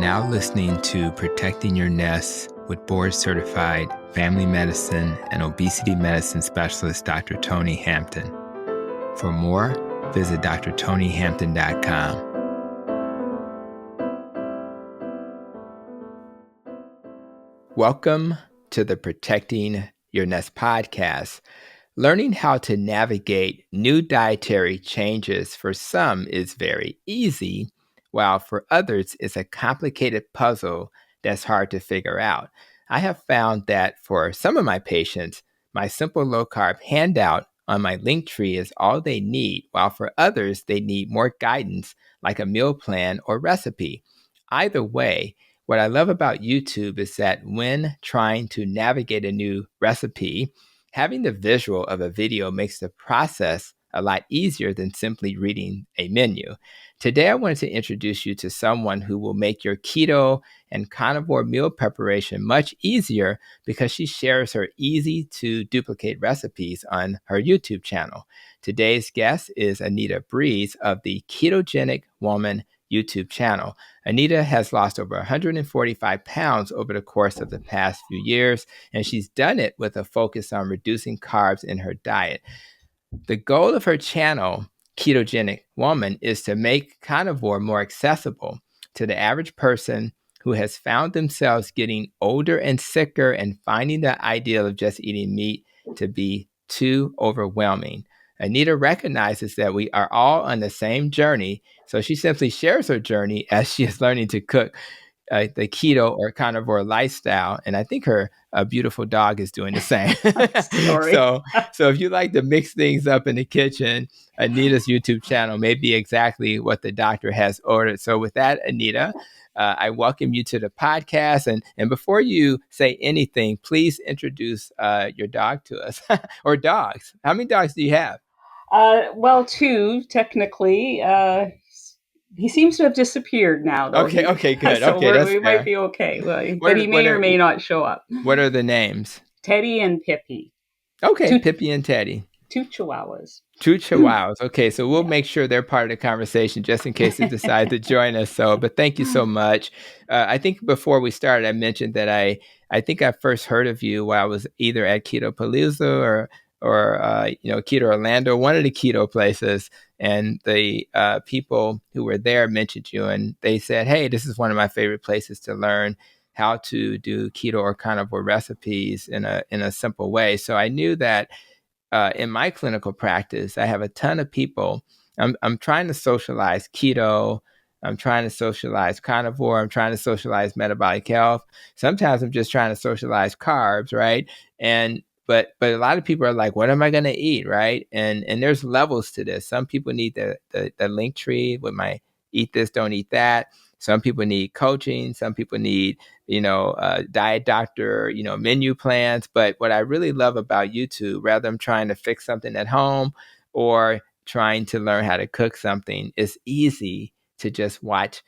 now listening to Protecting Your Nest with board-certified family medicine and obesity medicine specialist Dr. Tony Hampton. For more, visit drtonyhampton.com. Welcome to the Protecting Your Nest podcast. Learning how to navigate new dietary changes for some is very easy, while for others it's a complicated puzzle that's hard to figure out. I have found that for some of my patients, my simple low-carb handout on my link tree is all they need, while for others, they need more guidance like a meal plan or recipe. Either way, what I love about YouTube is that when trying to navigate a new recipe, having the visual of a video makes the process a lot easier than simply reading a menu. Today, I wanted to introduce you to someone who will make your keto and carnivore meal preparation much easier because she shares her easy to duplicate recipes on her YouTube channel. Today's guest is Anita Breeze of the Ketogenic Woman YouTube channel. Anita has lost over 145 pounds over the course of the past few years, and she's done it with a focus on reducing carbs in her diet. The goal of her channel, Ketogenic Woman, is to make carnivore more accessible to the average person who has found themselves getting older and sicker and finding the ideal of just eating meat to be too overwhelming. Anita recognizes that we are all on the same journey, so she simply shares her journey as she is learning to cook the keto or carnivore lifestyle. And I think her beautiful dog is doing the same. So if you like to mix things up in the kitchen, Anita's YouTube channel may be exactly what the doctor has ordered. So with that, Anita, I welcome you to the podcast. And before you say anything, please introduce your dog to us or dogs. How many dogs do you have? Well, two, technically. He seems to have disappeared now, though. Okay, good. So okay, that's we fair. might be okay. But he may or may not show up. What are the names? Teddy and Pippi. Okay, Pippi and Teddy. Two chihuahuas. Two chihuahuas. Okay, so we'll make sure they're part of the conversation just in case they decide to join us. But thank you so much. I think before we started, I mentioned that I think I first heard of you while I was either at Keto Palooza or Keto Orlando, one of the keto places. And the people who were there mentioned you, and they said, "Hey, this is one of my favorite places to learn how to do keto or carnivore recipes in a simple way." So I knew that in my clinical practice, I have a ton of people. I'm trying to socialize keto. I'm trying to socialize carnivore. I'm trying to socialize metabolic health. Sometimes I'm just trying to socialize carbs, right? But a lot of people are like, what am I going to eat, right? And there's levels to this. Some people need the link tree with my eat this, don't eat that. Some people need coaching. Some people need, diet doctor, menu plans. But what I really love about YouTube, rather than trying to fix something at home or trying to learn how to cook something, it's easy to just watch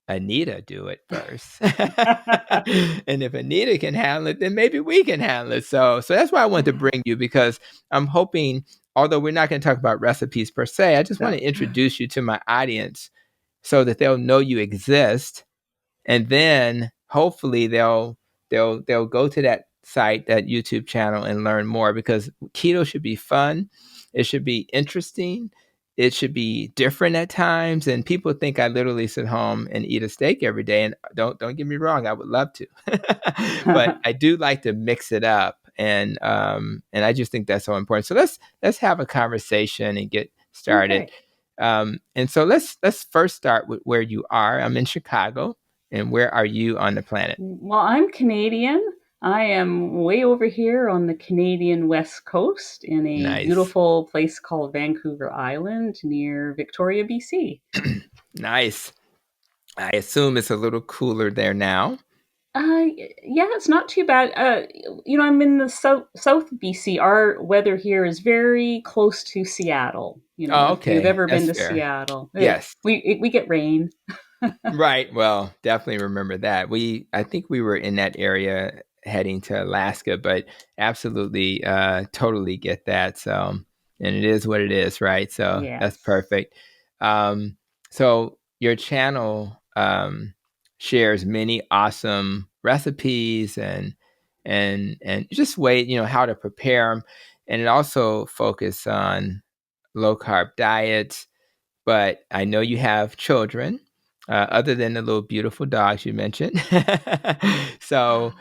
Anita do it first. And if Anita can handle it, then maybe we can handle it. So that's why I wanted to bring you, because I'm hoping, although we're not going to talk about recipes per se, I just want to introduce you to my audience so that they'll know you exist. And then hopefully they'll go to that site, that YouTube channel, and learn more, because keto should be fun. It should be interesting. It should be different at times. And people think I literally sit home and eat a steak every day. And don't get me wrong, I would love to. But I do like to mix it up. And I just think that's so important. So let's have a conversation and get started. Okay. And so let's first start with where you are. I'm in Chicago. And where are you on the planet? Well, I'm Canadian. I am way over here on the Canadian West Coast in a beautiful place called Vancouver Island near Victoria, BC. Nice. I assume it's a little cooler there now. Yeah, it's not too bad. I'm in the south BC. Our weather here is very close to Seattle. Okay. If you've ever been to fair. Seattle. Yes. We get rain. Right. Well, definitely remember that. I think we were in that area heading to Alaska, but absolutely, totally get that. So, and it is what it is, right? So That's perfect. So your channel, shares many awesome recipes and just how to prepare them. And it also focuses on low carb diets. But I know you have children, other than the little beautiful dogs you mentioned. So,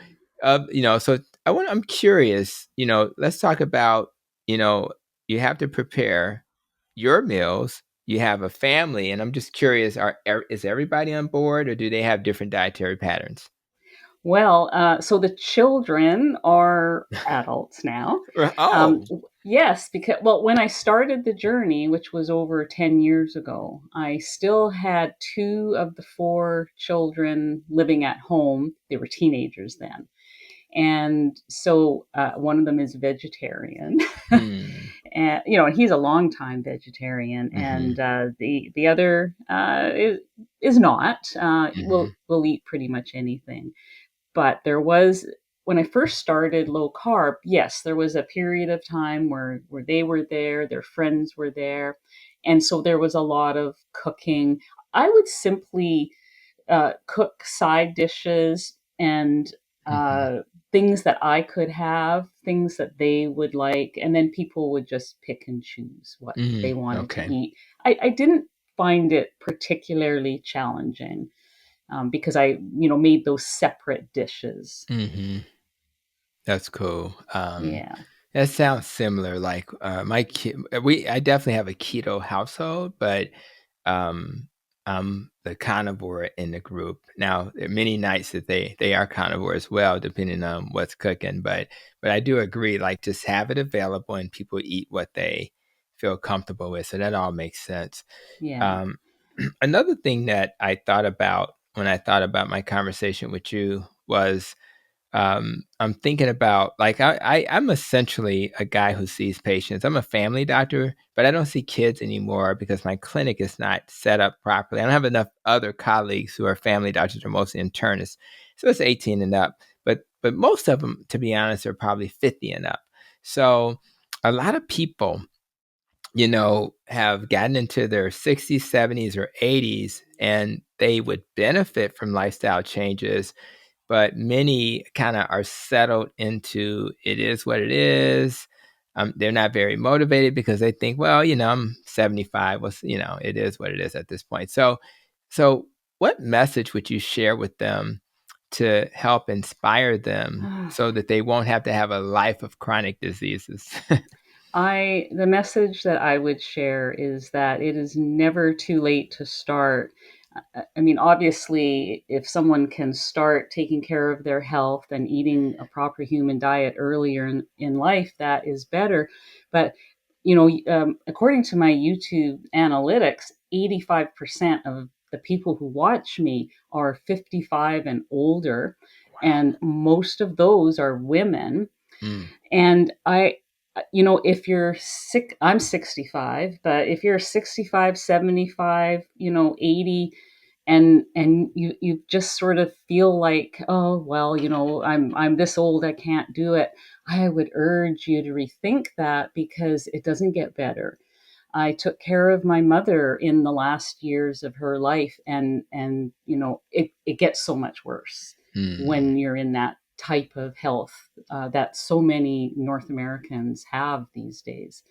so I'm curious. Let's talk about, you have to prepare your meals. You have a family, and I'm just curious: is everybody on board, or do they have different dietary patterns? Well, so the children are adults now. Oh. Yes, because when I started the journey, which was over 10 years ago, I still had 2 of the 4 children living at home. They were teenagers then. And so one of them is vegetarian. And he's a longtime vegetarian, and the other is not. Will eat pretty much anything. But there was, when I first started low carb, yes, there was a period of time where they were there, their friends were there, and so there was a lot of cooking. I would simply cook side dishes and things that I could have, things that they would like, and then people would just pick and choose what they wanted to eat. I didn't find it particularly challenging. Because I, made those separate dishes. That's cool. Yeah. That sounds similar. Like my kid, I definitely have a keto household, but I'm the carnivore in the group. Now, there are many nights that they are carnivore as well, depending on what's cooking. But I do agree, like, just have it available and people eat what they feel comfortable with. So that all makes sense. Yeah. Another thing that I thought about when I thought about my conversation with you was, I'm thinking about, like, I'm essentially a guy who sees patients. I'm a family doctor, but I don't see kids anymore because my clinic is not set up properly. I don't have enough other colleagues who are family doctors, or mostly internists. So it's 18 and up. But most of them, to be honest, are probably 50 and up. So a lot of people, have gotten into their 60s, 70s, or 80s, and they would benefit from lifestyle changes, but many kind of are settled into it is what it is. They're not very motivated because they think, well, I'm 75. Well, it is what it is at this point. So what message would you share with them to help inspire them so that they won't have to have a life of chronic diseases? The message that I would share is that it is never too late to start. I mean, obviously, if someone can start taking care of their health and eating a proper human diet earlier in life, that is better. But, according to my YouTube analytics, 85% of the people who watch me are 55 and older, and most of those are women. And if you're sick, I'm 65, but if you're 65, 75, 80, and you just sort of feel like, oh, well, I'm this old, I can't do it. I would urge you to rethink that, because it doesn't get better. I took care of my mother in the last years of her life, and it gets so much worse when you're in that type of health that so many North Americans have these days.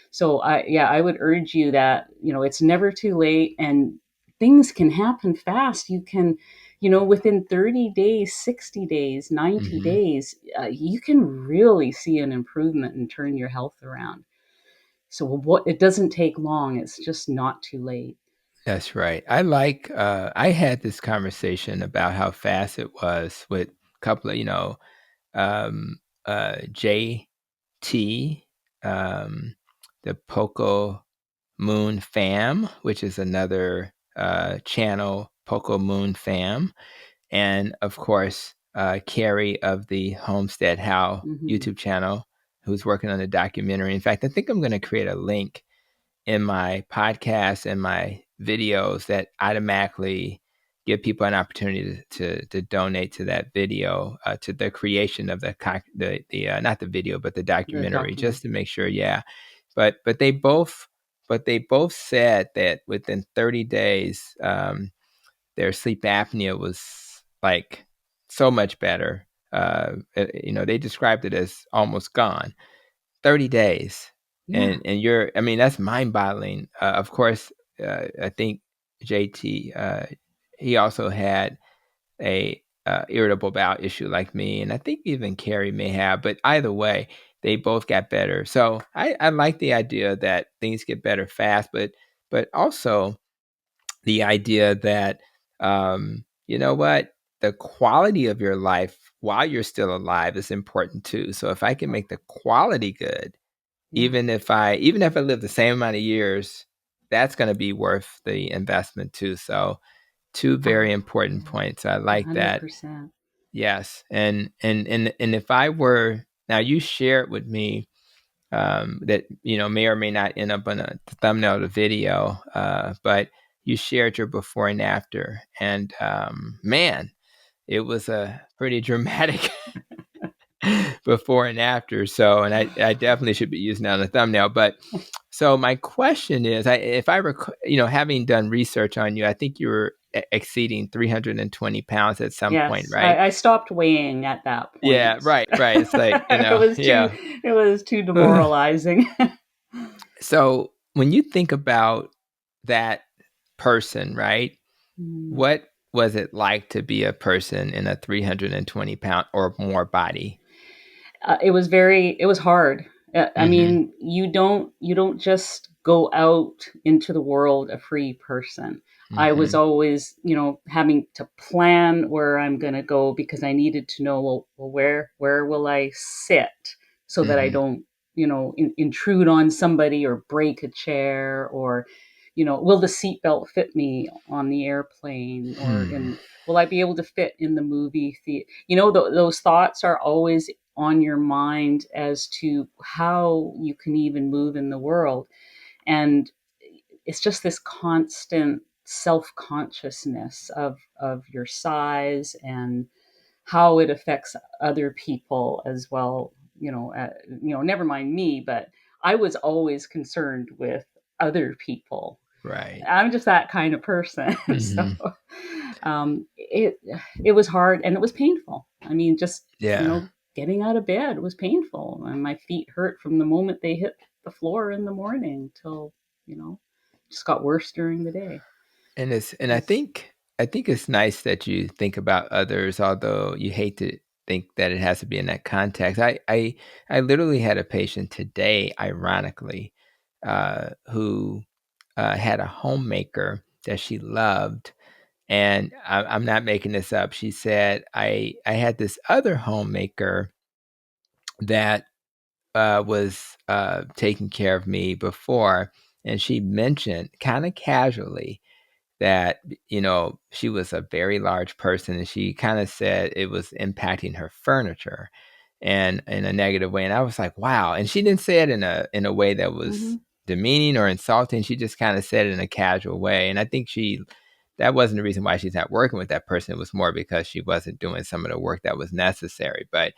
So I would urge you that, it's never too late, and things can happen fast. You can, within 30 days, 60 days, 90 days, you can really see an improvement and turn your health around. So it doesn't take long. It's just not too late. That's right. I had this conversation about how fast it was with a couple of, JT, the Poco Moon Fam, which is another channel, Poco Moon Fam. And of course, Carrie of the Homestead How YouTube channel, who's working on a documentary. In fact, I think I'm going to create a link in my podcast and my videos that automatically give people an opportunity to donate to that video, to the creation of the not the video, but the documentary, just to make sure. Yeah. But they both said that within 30 days, their sleep apnea was like so much better. They described it as almost gone. 30 days. Yeah. And I mean, that's mind boggling. Of course, I think JT, he also had a irritable bowel issue like me, and I think even Carrie may have. But either way, they both got better. So I like the idea that things get better fast, but also the idea that you know what, the quality of your life while you're still alive is important too. So if I can make the quality good, Yeah. even if I live the same amount of years, that's going to be worth the investment too. So two very important Yeah. points. I like that. 100%. Yes. And if I were, now you share it with me, that, may or may not end up on a thumbnail of the video, but you shared your before and after. And man, it was a pretty dramatic before and after. So, and I definitely should be using that on the thumbnail. But so my question is, if I recall, having done research on you, I think you were exceeding 320 pounds at some point, Yes, right? I stopped weighing at that Yeah, point. right, right. It's like, yeah. It was too demoralizing. So when you think about that person, right? Mm. What was it like to be a person in a 320-pound or more body? It was hard. I Mm-hmm. mean, you don't just go out into the world a free person. I was Mm-hmm. always, having to plan where I'm going to go because I needed to know, well, where will I sit so that I Mm-hmm. don't, intrude on somebody or break a chair, or, will the seatbelt fit me on the airplane, or Hmm. will I be able to fit in the movie theater? Those thoughts are always on your mind as to how you can even move in the world. And it's just this constant self-consciousness of your size and how it affects other people as well. Never mind me, but I was always concerned with other people. Right. I'm just that kind of person. So Mm-hmm. it was hard and it was painful. I mean, just Yeah. getting out of bed was painful, and my feet hurt from the moment they hit the floor in the morning till you know just got worse during the day. And I It's, think it's nice that you think about others, although you hate to think that it has to be in that context. I literally had a patient today, ironically, who had a homemaker that she loved. And I'm not making this up. She said, I had this other homemaker that was taking care of me before. And she mentioned kind of casually that, she was a very large person, and she kind of said it was impacting her furniture and in a negative way. And I was like, wow. And she didn't say it in a way that was mm-hmm, demeaning or insulting. She just kind of said it in a casual way. And I think that wasn't the reason why she's not working with that person. It was more because she wasn't doing some of the work that was necessary. But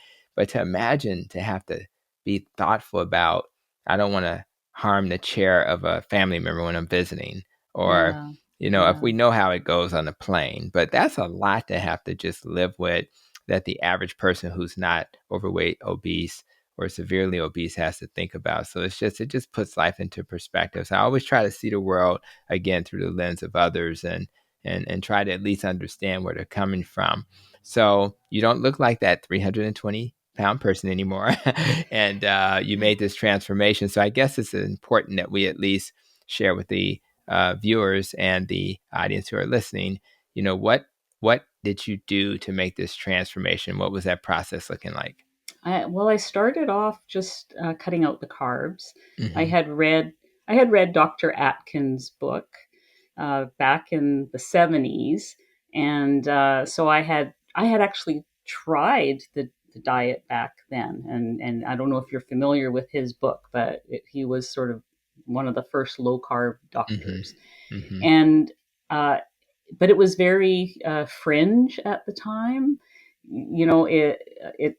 to imagine to have to be thoughtful about, I don't want to harm the chair of a family member when I'm visiting, or yeah, if yeah, we know how it goes on the plane. But that's a lot to have to just live with, that the average person who's not overweight, obese, or severely obese has to think about. So it just puts life into perspective. So I always try to see the world again through the lens of others, and try to at least understand where they're coming from. So you don't look like that 320-pound person anymore. And you made this transformation. So I guess it's important that we at least share with the viewers and the audience who are listening, what did you do to make this transformation? What was that process looking like? well, I started off just cutting out the carbs. I Mm-hmm. had read I had read Dr. Atkins' book back in the 70s, and so I had actually tried the diet back then, and I don't know if you're familiar with his book, but he was sort of one of the first low carb doctors, Mm-hmm. Mm-hmm. and uh, but it was very fringe at the time. It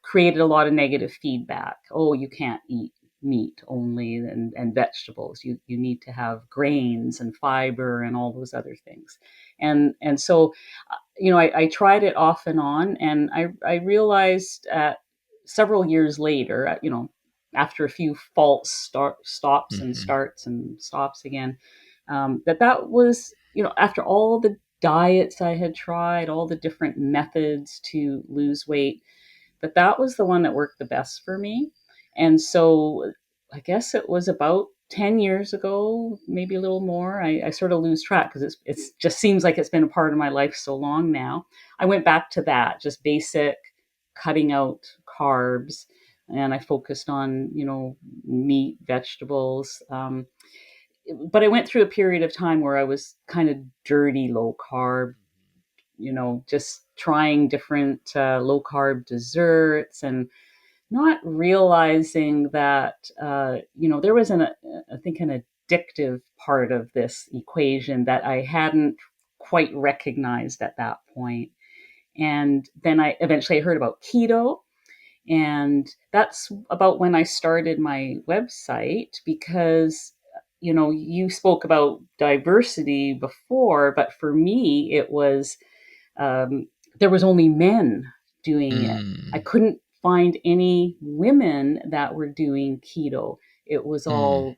created a lot of negative feedback. Oh, you can't eat meat only and vegetables. You need to have grains and fiber and all those other things. And so, I tried it off and on, and I realized several years later, after a few false stops and Mm-hmm. starts and stops again, that was, after all the diets I had tried, all the different methods to lose weight, that was the one that worked the best for me. And so I guess it was about 10 years ago, maybe a little more. I sort of lose track because it's just seems like it's been a part of my life so long now. I went back to that, just basic cutting out carbs. And I focused on, meat, vegetables. But I went through a period of time where I was kind of dirty low carb, just trying different low carb desserts and not realizing that, there was I think, an addictive part of this equation that I hadn't quite recognized at that point. And then I eventually heard about keto, and that's about when I started my website because, you spoke about diversity before, but for me, it was, um, there was only men doing it. I Mm. couldn't find any women that were doing keto. It was Mm. all,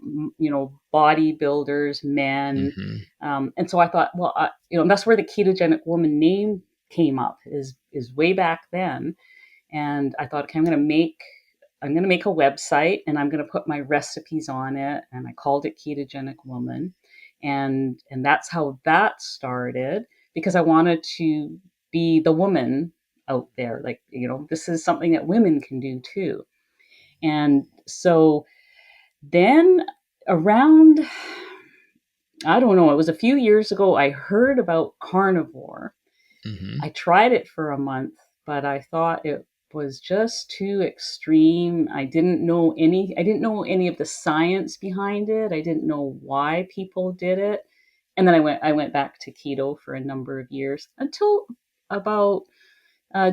bodybuilders, men. Mm-hmm. And so I thought, well, that's where the Ketogenic Woman name came up, is way back then. And I thought, okay, I'm going to make a website, and I'm going to put my recipes on it. And I called it Ketogenic Woman. And that's how that started, because I wanted to be the woman out there. Like, this is something that women can do too. And so then, around, I don't know, it was a few years ago, I heard about carnivore. Mm-hmm. I tried it for a month, but I thought it was just too extreme. I didn't know any of the science behind it. I didn't know why people did it. And then I went back to keto for a number of years until about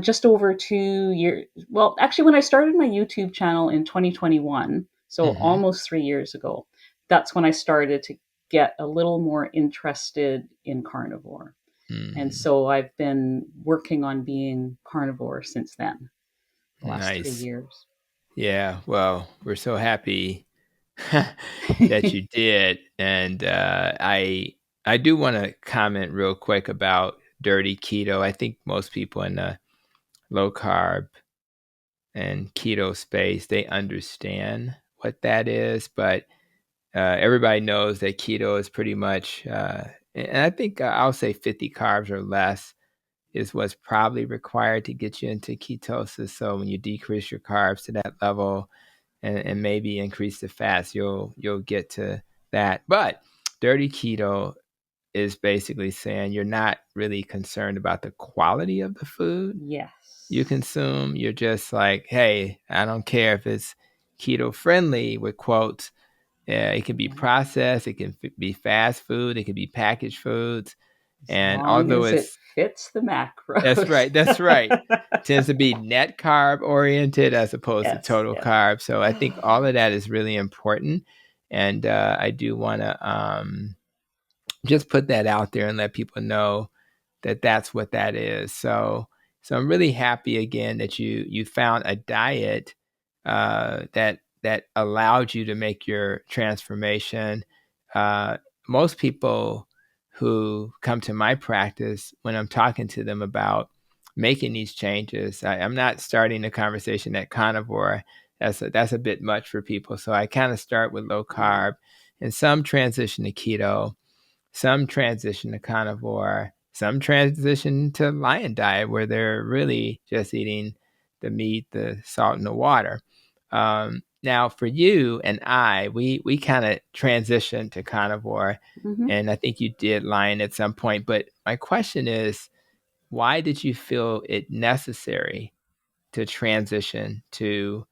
just over 2 years. Well, actually, when I started my YouTube channel in 2021, so Mm-hmm. almost 3 years ago, that's when I started to get a little more interested in carnivore. And Mm-hmm. so I've been working on being carnivore since then, the last three Nice. years. Yeah. Well, we're so happy that you did, and I do want to comment real quick about dirty keto. I think most people in the low carb and keto space, they understand what that is, but everybody knows that keto is pretty much, and I think I'll say 50 carbs or less is what's probably required to get you into ketosis. So when you decrease your carbs to that level and maybe increase the fats, you'll get to that. But dirty keto is basically saying you're not really concerned about the quality of the food you Yes. consume. You're just like, hey, I don't care if it's keto friendly with quotes. It can be Yeah. processed, it can be fast food, it can be packaged foods. As And long although as it it's fits the that's macros. right, that's right, tends to be net carb oriented as opposed to Yes, total yes. carb. So I think all of that is really important. And I do want to just put that out there and let people know that that's what that is. So I'm really happy again that you found a diet that allowed you to make your transformation. Uh, Most people who come to my practice, when I'm talking to them about making these changes, I'm not starting the conversation at carnivore. That's a bit much for people. So I kind of start with low Yeah. carb, and some transition to keto, some transition to carnivore, some transition to lion diet where they're really just eating the meat, the salt, and the water. Now, for you and I, we kind of transitioned to carnivore, Hmm. and I think you did lion at some point. But my question is, why did you feel it necessary to transition to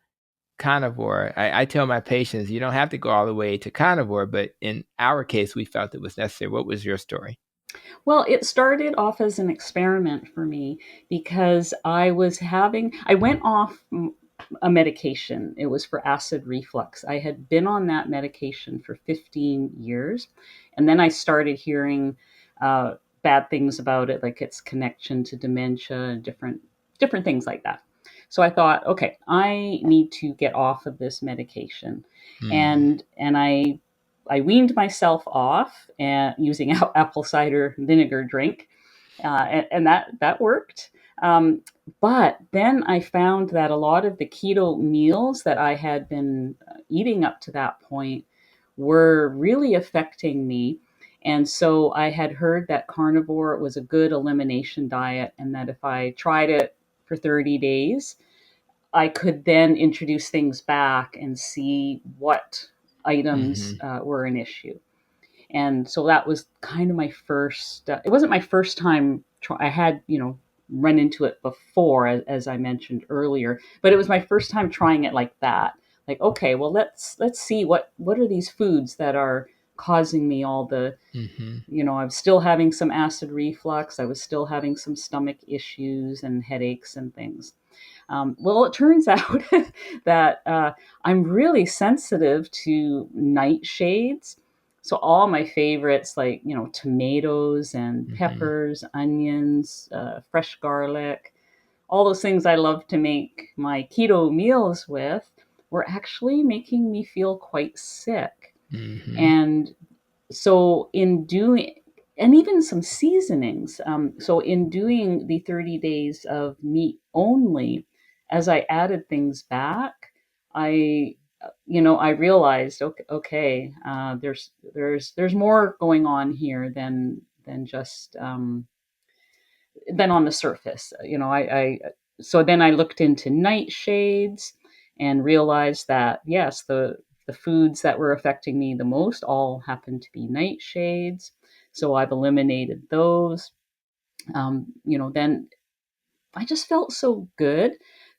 carnivore? I tell my patients, you don't have to go all the way to carnivore, but in our case, we felt it was necessary. What was your story? Well, it started off as an experiment for me because I went off. a medication. It was for acid reflux. I had been on that medication for 15 years. And then I started hearing bad things about it, like its connection to dementia and different things like that. So I thought, okay, I need to get off of this medication. Mm. And I weaned myself off and using apple cider vinegar drink, and that worked. Um, but then I found that a lot of the keto meals that I had been eating up to that point were really affecting me. And so I had heard that carnivore was a good elimination diet, and that if I tried it for 30 days, I could then introduce things back and see what items Mm-hmm. were an issue. And so that was kind of my first. It wasn't my first time. I had run into it before, as I mentioned earlier, but it was my first time trying it like that. Like, okay, well, let's see what are these foods that are causing me all the. Mm-hmm. I was still having some acid reflux. I was still having some stomach issues and headaches and things. Well, it turns out that I'm really sensitive to nightshades. So all my favorites, like tomatoes and Mm-hmm. peppers, onions, fresh garlic, all those things I love to make my keto meals with, were actually making me feel quite sick. Mm-hmm. And so in doing and even some seasonings, so in doing the 30 days of meat only, as I added things back, I realized, okay, there's more going on here than just than on the surface. I so then I looked into nightshades and realized that yes, the foods that were affecting me the most all happened to be nightshades. So I've eliminated those. Then I just felt so good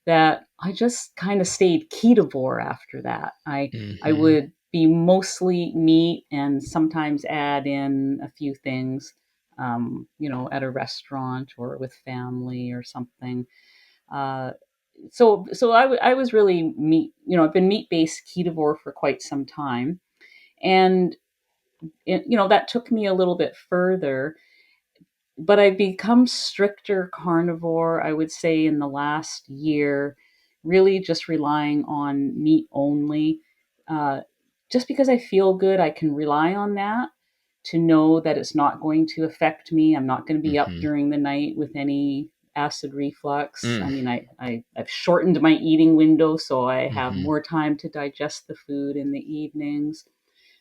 that I just kind of stayed ketovore after that. I Mm-hmm. would be mostly meat and sometimes add in a few things, at a restaurant or with family or something. Uh, so I was really meat. I've been meat based ketovore for quite some time, and that took me a little bit further, but I've become stricter carnivore, I would say, in the last year, really just relying on meat only. Uh, just because I feel good, I can rely on that to know that it's not going to affect me. I'm not going to be up Mm-hmm. during the night with any acid reflux. I Mm. mean, I've shortened my eating window so I have Mm-hmm. more time to digest the food in the evenings.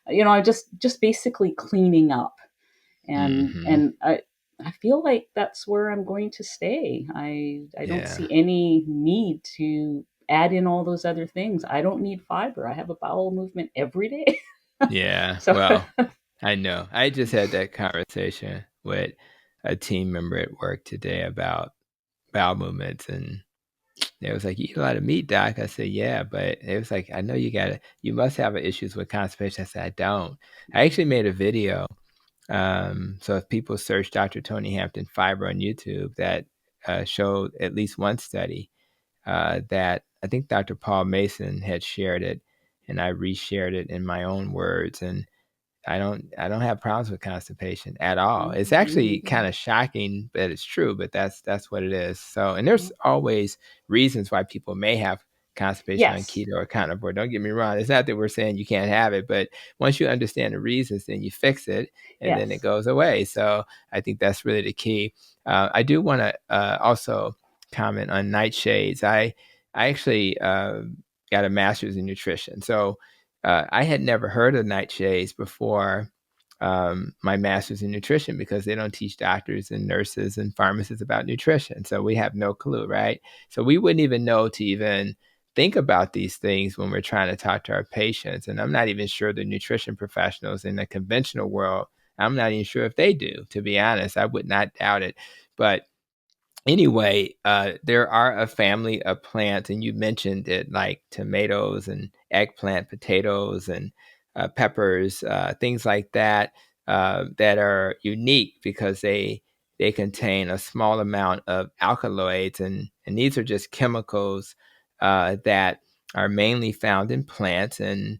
I'm just basically cleaning up, and Mm-hmm. and I feel like that's where I'm going to stay. I don't Yeah. see any need to add in all those other things. I don't need fiber. I have a bowel movement every day. Yeah. So Well, I know. I just had that conversation with a team member at work today about bowel movements, and it was like, "You eat a lot of meat, doc." I said, "Yeah," but it was like, "I know you must have issues with constipation." I said, "I don't." I actually made a video. So if people search Dr. Tony Hampton fiber on YouTube, that showed at least one study that I think Dr. Paul Mason had shared it, and I reshared it in my own words. And I don't have problems with constipation at all. It's actually kind mhm. of shocking that it's true, but that's what it is. So, and there's always reasons why people may have constipation on Yes, keto or carnivore. Don't get me wrong. It's not that we're saying you can't have it, but once you understand the reasons, then you fix it and then it yes. goes away. So I think that's really the key. I do want to also comment on nightshades. I actually got a master's in nutrition. So I had never heard of nightshades before my master's in nutrition because they don't teach doctors and nurses and pharmacists about nutrition. So we have no clue, right? So we wouldn't even know to even think about these things when we're trying to talk to our patients. And I'm not even sure the nutrition professionals in the conventional world, I'm not even sure if they do, to be honest. I would not doubt it. But anyway, there are a family of plants, and you mentioned it, like tomatoes and eggplant, potatoes and peppers, things like that, that are unique because they contain a small amount of alkaloids, and these are just chemicals that are mainly found in plants. And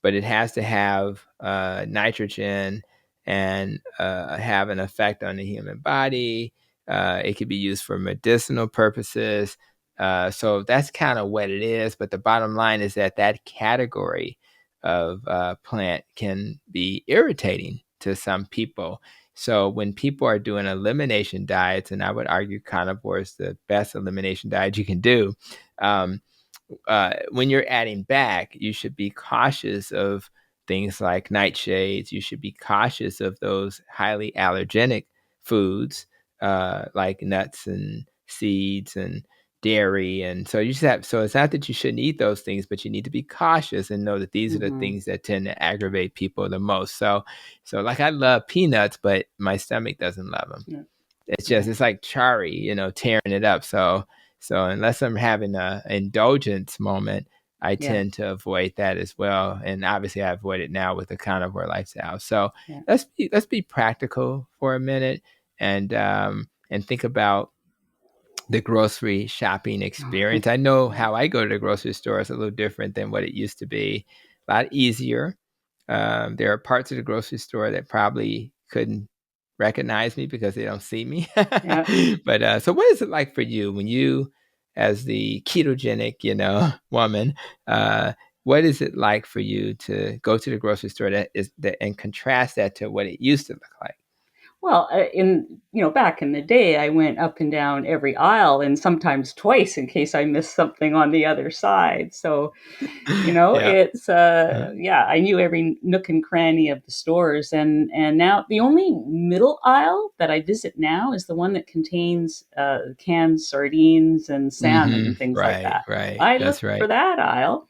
but it has to have nitrogen and have an effect on the human body. It could be used for medicinal purposes. So that's kind of what it is. But the bottom line is that category of plant can be irritating to some people. So when people are doing elimination diets, and I would argue carnivore is the best elimination diet you can do, um, when you're adding back, you should be cautious of things like nightshades. You should be cautious of those highly allergenic foods like nuts and seeds and dairy. And so so it's not that you shouldn't eat those things, but you need to be cautious and know that these are the Mm-hmm. things that tend to aggravate people the most. So like I love peanuts, but my stomach doesn't love them. Yeah. It's like Chari, tearing it up. So unless I'm having a indulgence moment, I Yeah. tend to avoid that as well. And obviously I avoid it now with the carnivore lifestyle. So Yeah. let's be practical for a minute and think about the grocery shopping experience. I know Yeah. how I go to the grocery store is a little different than what it used to be. A lot easier. There are parts of the grocery store that probably couldn't recognize me because they don't see me. Yeah. But so what is it like for you when you, as the ketogenic, woman, uh, what is it like for you to go to the grocery store and contrast that to what it used to look like? Well, back in the day, I went up and down every aisle and sometimes twice in case I missed something on the other side. So, Yeah. it's Uh, yeah, I knew every nook and cranny of the stores, and now the only middle aisle that I visit now is the one that contains canned sardines and salmon and things like right, that. right. I look That's for right. that aisle,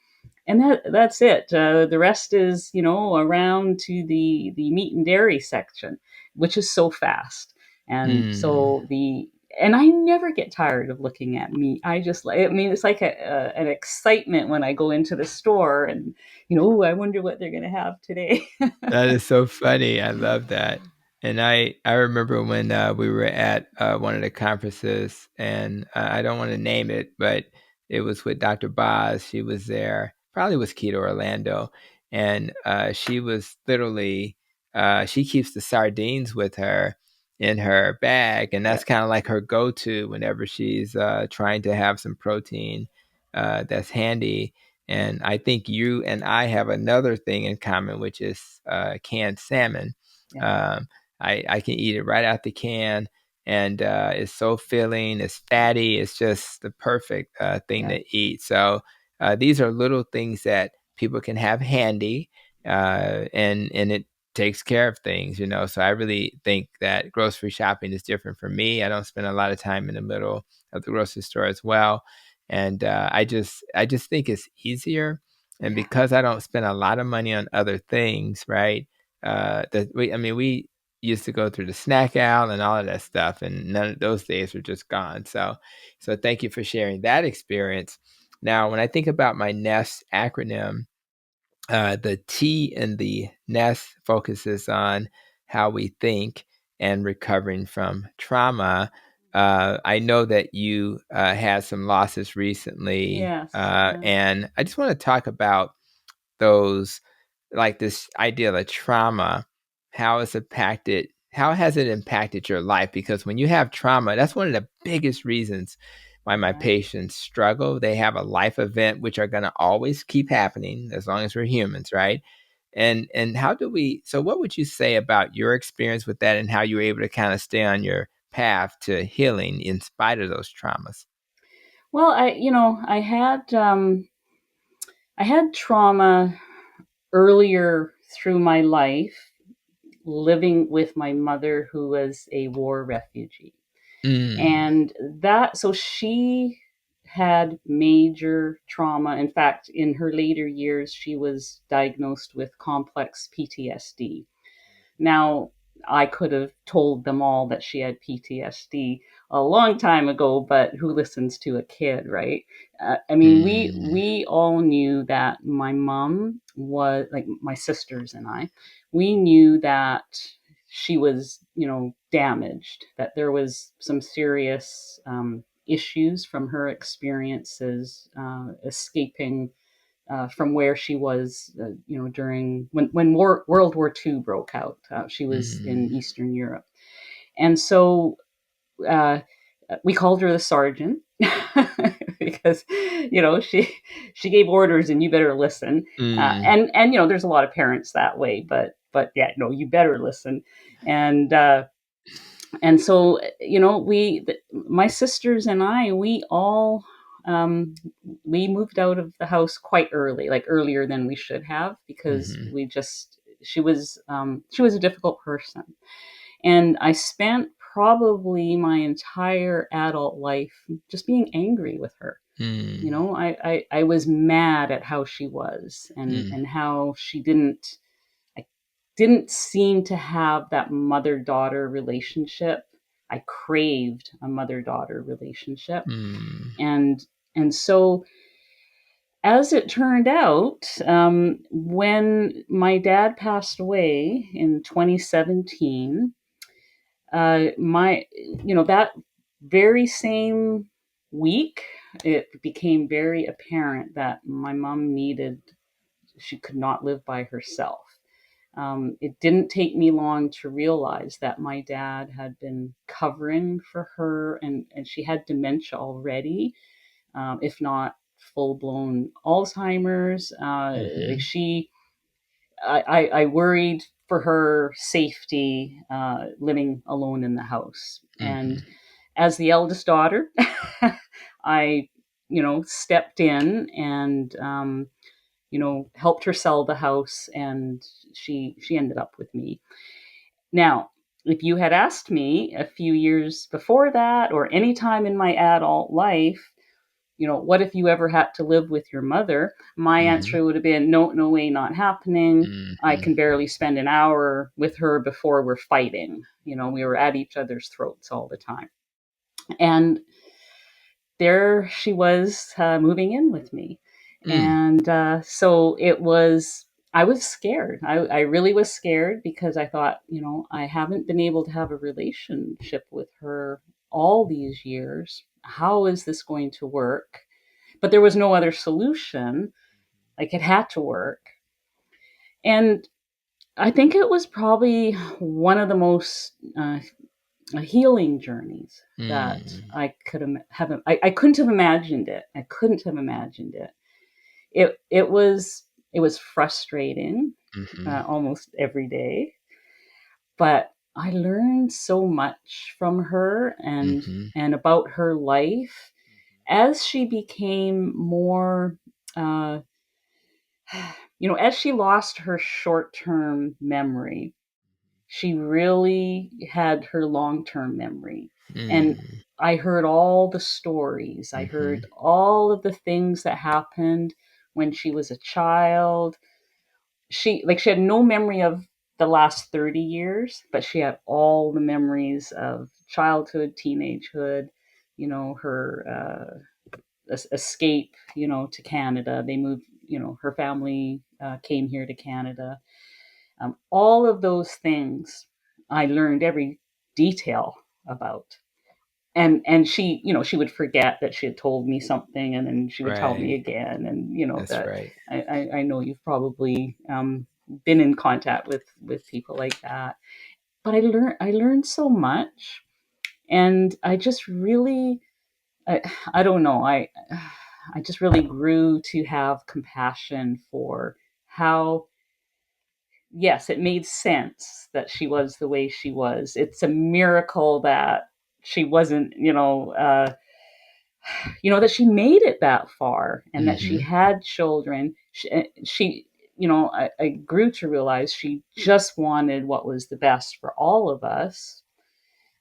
and that's it. The rest is around to the meat and dairy section, which is so fast, and Mm. so the and I never get tired of looking at meat. I mean, it's like an excitement when I go into the store and, "Ooh, I wonder what they're going to have today." That is so funny. I love that. And I remember when we were at one of the conferences, and I don't want to name it, but it was with Dr. Boz. She was there, probably was Keto Orlando, and she was literally she keeps the sardines with her in her bag, and Yeah, that's kind of like her go-to whenever she's trying to have some protein that's handy. And I think you and I have another thing in common, which is canned salmon. yeah, Um, I can eat it right out the can, and it's so filling. It's fatty. It's just the perfect thing yeah, to eat. So these are little things that people can have handy, and it takes care of things. So I really think that grocery shopping is different for me. I don't spend a lot of time in the middle of the grocery store as well, and I just think it's easier. And yeah, because I don't spend a lot of money on other things, right? We used to go through the snack aisle and all of that stuff, and none of those days are just gone. So thank you for sharing that experience. Now, when I think about my NEST acronym, the T in the NEST focuses on how we think and recovering from trauma. I know that you had some losses recently, yes, yeah, and I just want to talk about those, like this idea of trauma, how has it impacted your life? Because when you have trauma, that's one of the biggest reasons why my yeah. patients struggle. They have a life event, which are going to always keep happening as long as we're humans, right? And how do we, so what would you say about your experience with that and how you were able to kind of stay on your path to healing in spite of those traumas? Well, I had trauma earlier through my life, living with my mother, who was a war refugee. Mm, And so she had major trauma. In fact, in her later years, she was diagnosed with complex PTSD. Now, I could have told them all that she had PTSD a long time ago, but who listens to a kid, right? I mean, we mm, we all knew that my mom was, like, my sisters and I, we knew that she was, damaged, that there was some serious issues from her experiences escaping from where she was, during when World War II broke out. She was in Mm. Eastern Europe, and so uh, we called her the sergeant because she gave orders and you better listen. Mm. And there's a lot of parents that way, but yeah, no, you better listen. And so my sisters and I, we all we moved out of the house quite early, like earlier than we should have, because Mhm. she was a difficult person. And I spent probably my entire adult life just being angry with her. Mm. I was mad at how she was, Mm. and how she didn't seem to have that mother-daughter relationship. I craved a mother-daughter relationship. Mm. And so, as it turned out, when my dad passed away in 2017, that very same week, it became very apparent that my mom she could not live by herself. It didn't take me long to realize that my dad had been covering for her, and she had dementia already, if not full blown Alzheimer's. Mhm. I worried for her safety, living alone in the house. And Mhm. as the eldest daughter, I, stepped in and, helped her sell the house, and she ended up with me. Now, if you had asked me a few years before that, or any time in my adult life, what if you ever had to live with your mother? My Mhm. answer would have been, no, no way, not happening. I Mhm. can barely spend an hour with her before we're fighting. We were at each other's throats all the time. And there she was, moving in with me. Mm. And so I was scared. I really was scared, because I thought, I haven't been able to have a relationship with her all these years. How is this going to work? But there was no other solution. Like, it had to work. And I think it was probably one of the most healing journeys that Mm. I could have. I couldn't have imagined it. I couldn't have imagined it. It was frustrating, Mhm. almost every day, but I learned so much from her, Mhm. and about her life as she became more. Uh, as she lost her short term memory, she really had her long term memory. And Mm. I heard all the stories, I heard Mhm. all of the things that happened when she was a child. She had no memory of the last 30 years, but she had all the memories of childhood, teenagehood, her escape, to Canada. They moved, her family came here to Canada. All of those things I learned every detail about. And she would forget that she had told me something, and then she would tell me Right. again. And That's that right. I know you've probably been in contact with people like that. But I learned so much, and I just really, I don't know, I just really grew to have compassion for how, yes, it made sense that she was the way she was. It's a miracle that she wasn't, that she made it that far, and that she Mhm. had children. I grew to realize she just wanted what was the best for all of us.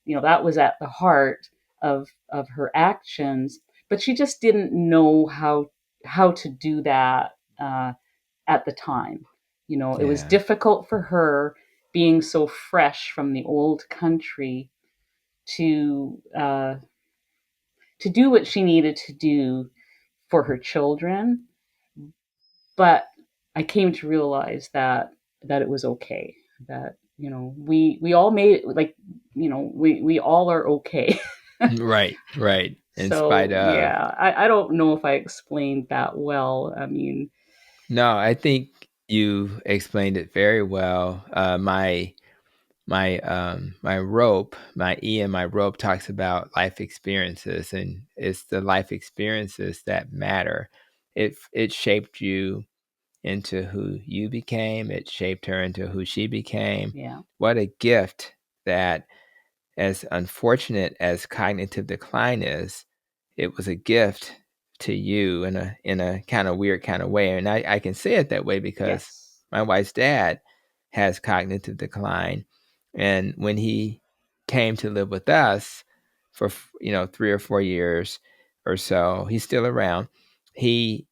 That was at the heart of her actions, but she just didn't know how to do that at the time. It was Yeah. difficult for her, being so fresh from the old country, to do what she needed to do for her children. But I came to realize that it was okay. That we all made it. Like, we all are okay. Right. Right. in spite So of. yeah, I don't know if I explained that well. I mean, No, I think you explained it very well. My rope, my E and my rope talks about life experiences, and it's the life experiences that matter. It shaped you into who you became. It shaped her into who she became. yeah, What a gift that, as unfortunate as cognitive decline is, it was a gift to you in a kind of weird kind of way. And I can say it that way because yes, my wife's dad has cognitive decline. And when he came to live with us for 3 or 4 years or so, he's still around. He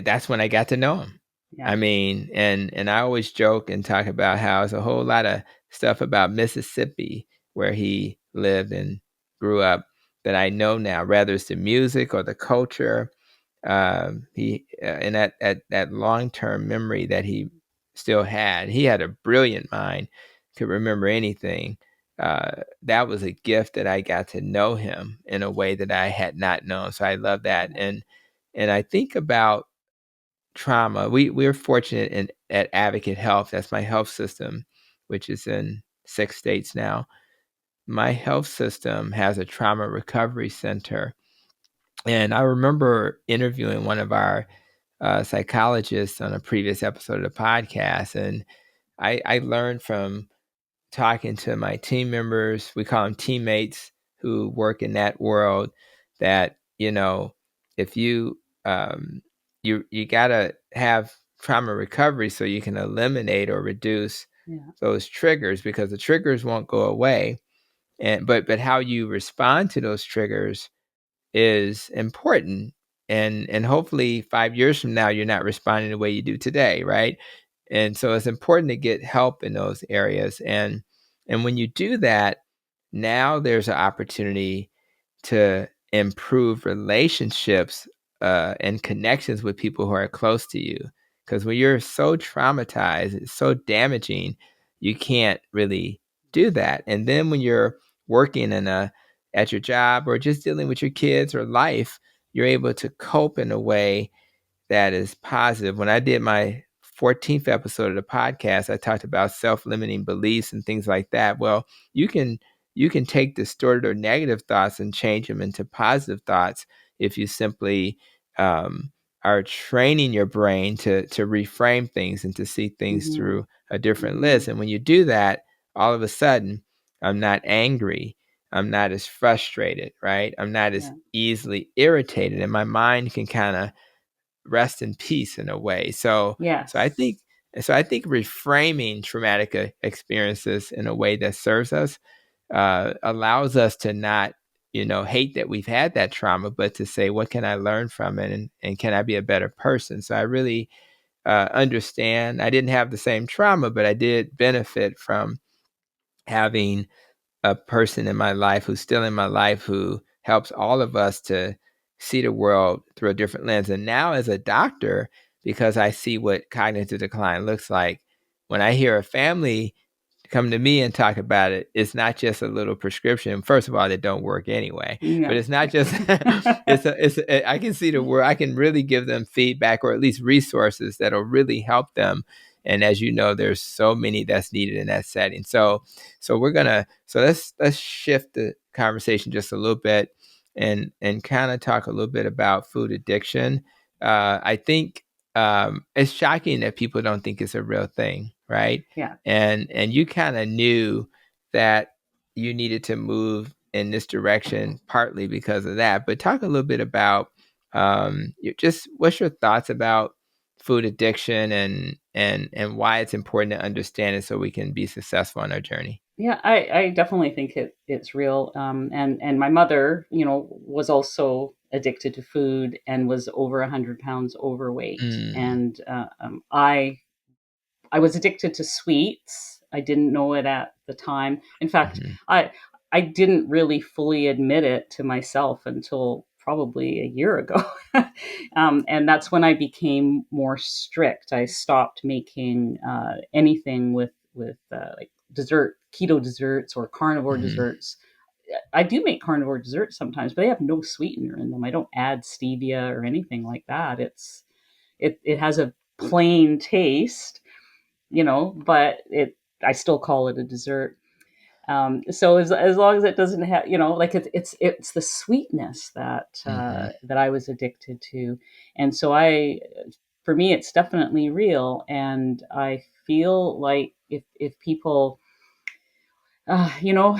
That's when I got to know him. yeah, I mean, and I always joke and talk about how it's a whole lot of stuff about Mississippi where he lived and grew up that I know now, whether it's the music or the culture. He and that long term memory that he still had. He had a brilliant mind, could remember anything. That was a gift that I got to know him in a way that I had not known. So I love that, yeah, and I think about trauma. We're fortunate at Advocate Health. That's my health system, which is in 6 states now. My health system has a trauma recovery center, and I remember interviewing one of our psychologists on a previous episode of the podcast, and I learned from talking to my team members, we call them teammates who work in that world, that if you gotta have trauma recovery so you can eliminate or reduce yeah, those triggers, because the triggers won't go away, and but how you respond to those triggers is important, and hopefully 5 years from now you're not responding the way you do today, right? And so it's important to get help in those areas, and when you do that, now there's an opportunity to improve relationships and connections with people who are close to you, because when you're so traumatized, it's so damaging, you can't really do that. And then when you're working at your job or just dealing with your kids or life, you're able to cope in a way that is positive. When I did my 14th episode of the podcast, I talked about self-limiting beliefs and things like that. Well, you can take distorted or negative thoughts and change them into positive thoughts if you simply um, are training your brain to reframe things and to see things mm-hmm, through a different mm-hmm, lens. And when you do that, all of a sudden, I'm not angry. I'm not as frustrated, right? I'm not as yeah, easily irritated, and my mind can kind of rest in peace in a way. So I yes, think reframing traumatic experiences in a way that serves us allows us to not hate that we've had that trauma, but to say, what can I learn from it, and can I be a better person? So I really understand. I didn't have the same trauma, but I did benefit from having a person in my life who's still in my life, who helps all of us to see the world through a different lens. And now, as a doctor, because I see what cognitive decline looks like, when I hear a family come to me and talk about it, it's not just a little prescription. First of all, that don't work anyway. But yeah, it's not just I can see the world. I can really give them feedback, or at least resources that'll really help them. And as you know, there's so many that's needed in that setting. So let's shift the conversation just a little bit, and kind of talk a little bit about food addiction. I think it's shocking that people don't think it's a real thing, right? yeah. And you kind of knew that you needed to move in this direction partly because of that. But talk a little bit about just what's your thoughts about food addiction, and why it's important to understand it so we can be successful on our journey. Yeah, I definitely think it's real. And my mother, was also addicted to food and was over 100 pounds overweight. Mm, And I was addicted to sweets. I didn't know it at the time. In fact, mhm, I didn't really fully admit it to myself until probably a year ago. And that's when I became more strict. I stopped making anything with like keto desserts or carnivore mhm, desserts. I do make carnivore desserts sometimes, but they have no sweetener in them. I don't add stevia or anything like that. It has a plain taste, but I still call it a dessert. So as long as it doesn't have, like it's the sweetness Mm-hmm. that I was addicted to, and so for me, it's definitely real, and I feel like if people, you know,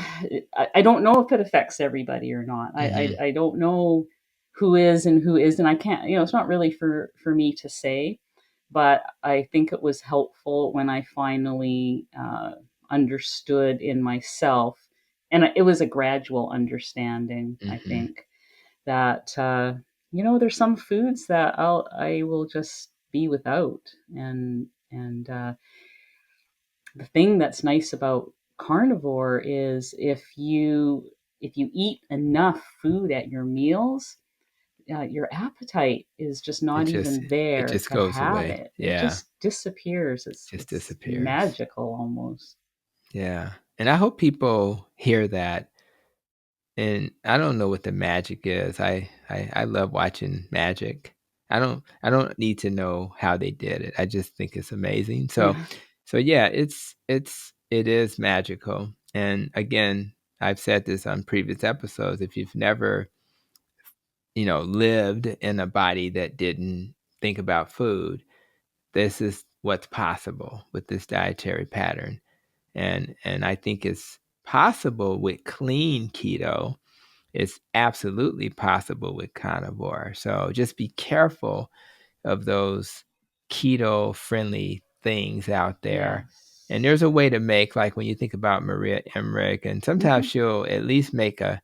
I don't know if it affects everybody or not. Mm-hmm. I don't know who is and who isn't. I can't, it's not really for me to say, but I think it was helpful when I finally understood in myself, and it was a gradual understanding. I Mm-hmm. think that there's some foods that I will just be without, and the thing that's nice about carnivore is if you eat enough food at your meals, your appetite is just It not just even it there just to goes have away. it. It Yeah, just disappears. it's just it's disappears. magical almost. Yeah, and I hope people hear that. And I don't know what the magic is. I love watching magic. I don't need to know how they did it. I just think it's amazing. So Yeah. so yeah, it is magical. And again, I've said this on previous episodes. If you've never, lived in a body that didn't think about food, this is what's possible with this dietary pattern. And I think it's possible with clean keto. It's absolutely possible with carnivore. So just be careful of those keto friendly things out there. And Yes. there's a way to make, like when you think about Maria Emmerich, and sometimes Hmm. she'll at least make a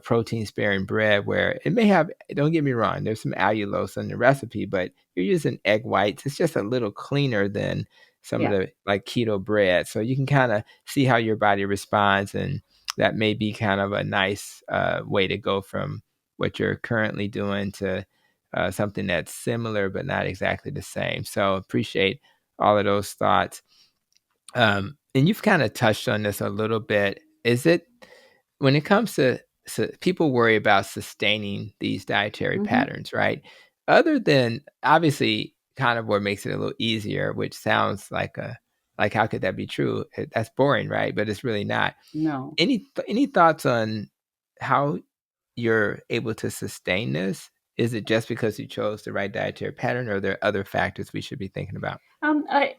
protein sparing bread where it may have, don't get me wrong, there's some allulose in the recipe, but you're using egg whites. It's just a little cleaner than some of Yeah. the like keto bread. So you can kind of see how your body responds. And that may be kind of a nice way to go from what you're currently doing to something that's similar but not exactly the same. So appreciate all of those thoughts. And you've kind of touched on this a little bit. Is it when it comes to people worry about sustaining these dietary Hmm. patterns, right? Other than obviously carnivore makes it a little easier, which sounds like how could that be true? That's boring, right? But it's really not. No. Any thoughts on how you're able to sustain this? Is it just because you chose the right dietary pattern, or are there other factors we should be thinking about? I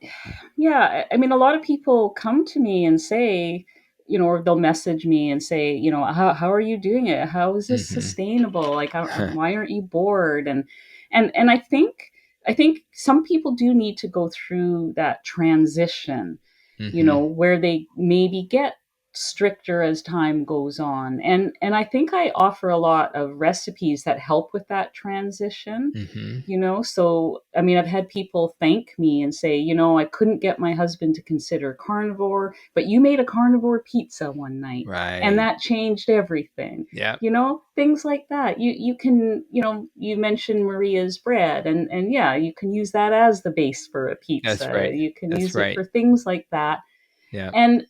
Yeah, I mean, a lot of people come to me and say, or they'll message me and say, how are you doing it? How is this Mhm. sustainable? Like, why aren't you bored? And I think some people do need to go through that transition, Mhm. where they maybe get stricter as time goes on. And I think I offer a lot of recipes that help with that transition. Mhm. So I mean, I've had people thank me and say, I couldn't get my husband to consider carnivore, but you made a carnivore pizza one night, and Right. that changed everything. Yep. Things like that. You can, you mentioned Maria's bread, and yeah, you can use that as the base for a That's pizza. right. You can That's use it right. for things like that. Yep. And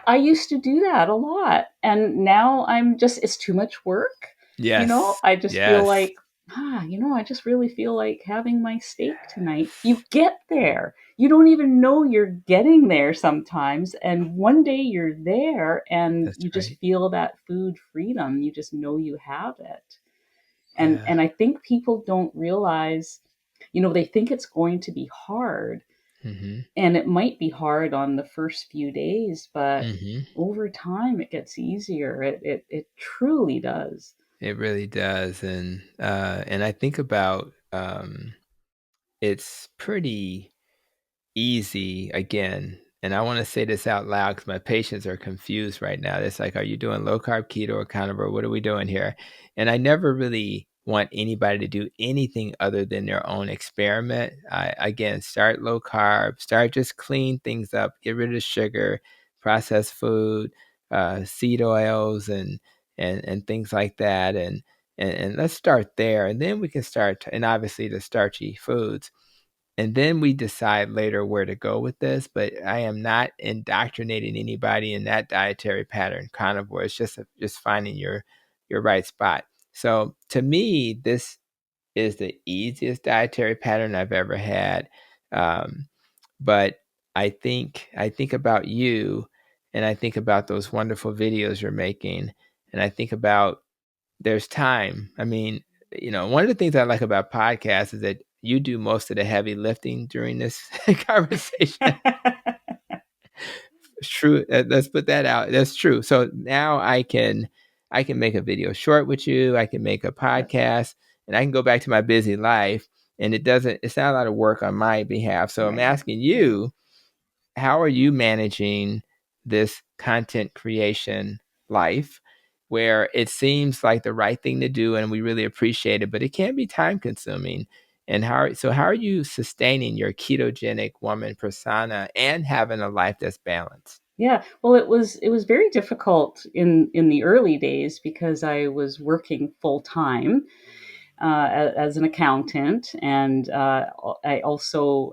I used to do that a lot. And now it's too much work. Yes. I just feel Yes. like, I just really feel like having my steak tonight. You get there. You don't even know you're getting there sometimes. And one day you're there and That's you just right. feel that food freedom. You just know you have it. And Yeah. and I think people don't realize, they think it's going to be hard, Mhm. and it might be hard on the first few days, but Mhm. over time it gets easier. It truly does. It really does. And I think about it's pretty easy again. And I want to say this out loud because my patients are confused right now. It's like, are you doing low carb, keto, or carnivore? What are we doing here? And I never really want anybody to do anything other than their own experiment. Again, start low carb, start just clean things up, get rid of sugar, processed food, seed oils, and things like that. And let's start there. And then we can start, and obviously the starchy foods. and then we decide later where to go with this. But I am not indoctrinating anybody in that dietary pattern, carnivore. It's just finding your right spot. So to me, this is the easiest dietary pattern I've ever had. But I think about you, and I think about those wonderful videos you're making, and I think about there's time. I mean, one of the things I like about podcasts is that you do most of the heavy lifting during this conversation. It's true. Let's put that out. That's true. So now I can make a video short with you. I can make a podcast, and I can go back to my busy life. And it's not a lot of work on my behalf. So I'm Right. asking you, how are you managing this content creation life where it seems like the right thing to do and we really appreciate it, but it can be time consuming? And how are you sustaining your ketogenic woman persona and having a life that's balanced? Yeah, well, it was very difficult in the early days because I was working full time as an accountant, and I also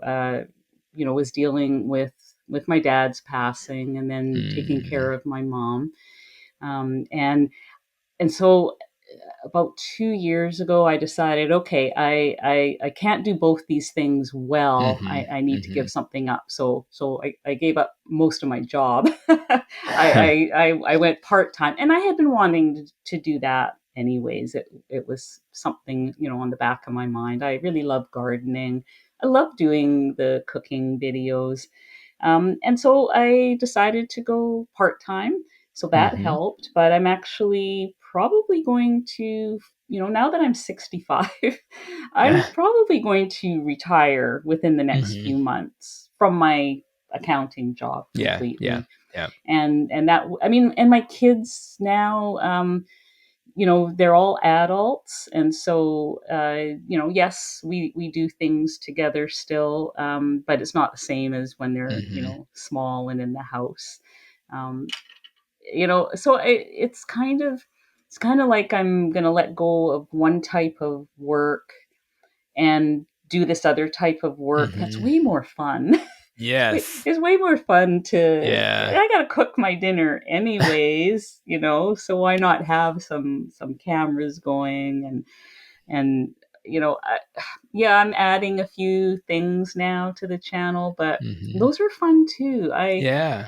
was dealing with my dad's passing, and then taking care Mm, of my mom, and so about 2 years ago, I decided, okay, I can't do both these things well. mm-hmm, I need to mm-hmm. give something up. So I gave up most of my job. I went part time, and I had been wanting to do that anyways. It was something on the back of my mind. I really love gardening. I love doing the cooking videos, and so I decided to go part time. So that Mm-hmm. helped. But I'm actually probably going to, now that I'm 65, I'm probably going to retire within the next Mm-hmm. few months from my accounting job Yeah, yeah, completely. yeah. And that, I mean, and my kids now, they're all adults, and so yes, we do things together still, but it's not the same as when they're Mm-hmm. small and in the house. um, so it's kind of like I'm gonna let go of one type of work and do this other type of work that's Mm-hmm. way more fun. Yes. It's way more fun to. Yeah. I gotta cook my dinner anyways, so why not have some cameras going, and yeah, I'm adding a few things now to the channel, but Mm-hmm. those are fun too. Yeah.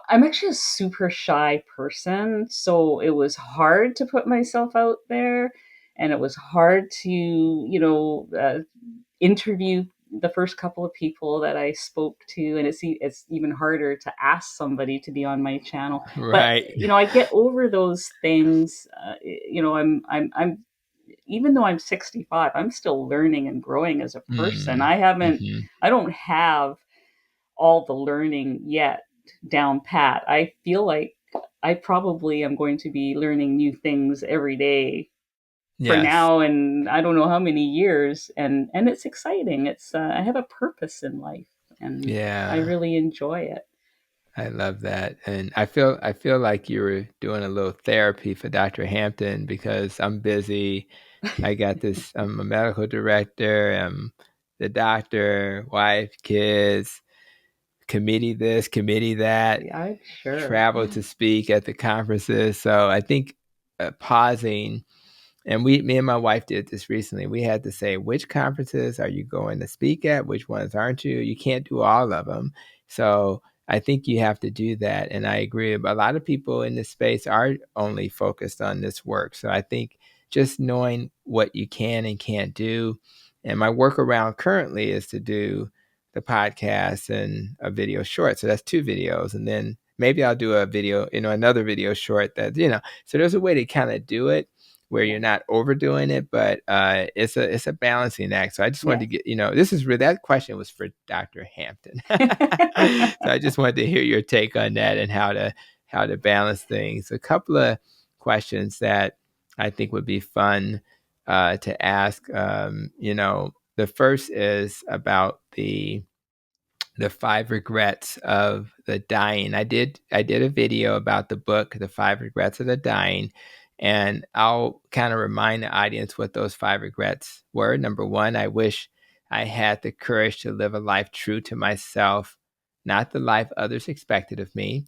I'm actually a super shy person, so it was hard to put myself out there, and it was hard to, interview the first couple of people that I spoke to, and it's even harder to ask somebody to be on my channel. But Right. I get over those things. I'm even though I'm 65, I'm still learning and growing as a person. Mm. Mm-hmm. I don't have all the learning yet down pat. I feel like I probably am going to be learning new things every day for Yes. now, and I don't know how many years, and it's exciting. It's I have a purpose in life, and I Yeah. really enjoy it. I love that. And I feel like you were doing a little therapy for Dr. Hampton because I'm busy. I'm a medical director, I'm the doctor, wife, kids, committee this, committee that, Yeah, I'm sure. travel to speak at the conferences. So I think pausing. And me and my wife did this recently. We had to say, which conferences are you going to speak at? Which ones aren't you? You can't do all of them. So I think you have to do that. And I agree. A lot of people in this space are only focused on this work. So I think just knowing what you can and can't do. And my workaround currently is to do the podcast and a video short. So that's 2 videos. And then maybe I'll do a video, another video short so there's a way to kind of do it where you're Yes, not overdoing it, but it's a balancing act. So I just wanted to yes. get this is really, that question was for Dr. Hampton. So I just wanted to hear your take on that and how to balance things. A couple of questions that I think would be fun to ask. The first is about the 5 regrets of the dying. I did a video about the book, The 5 Regrets of the Dying, and I'll kind of remind the audience what those 5 regrets were. Number one, I wish I had the courage to live a life true to myself, not the life others expected of me.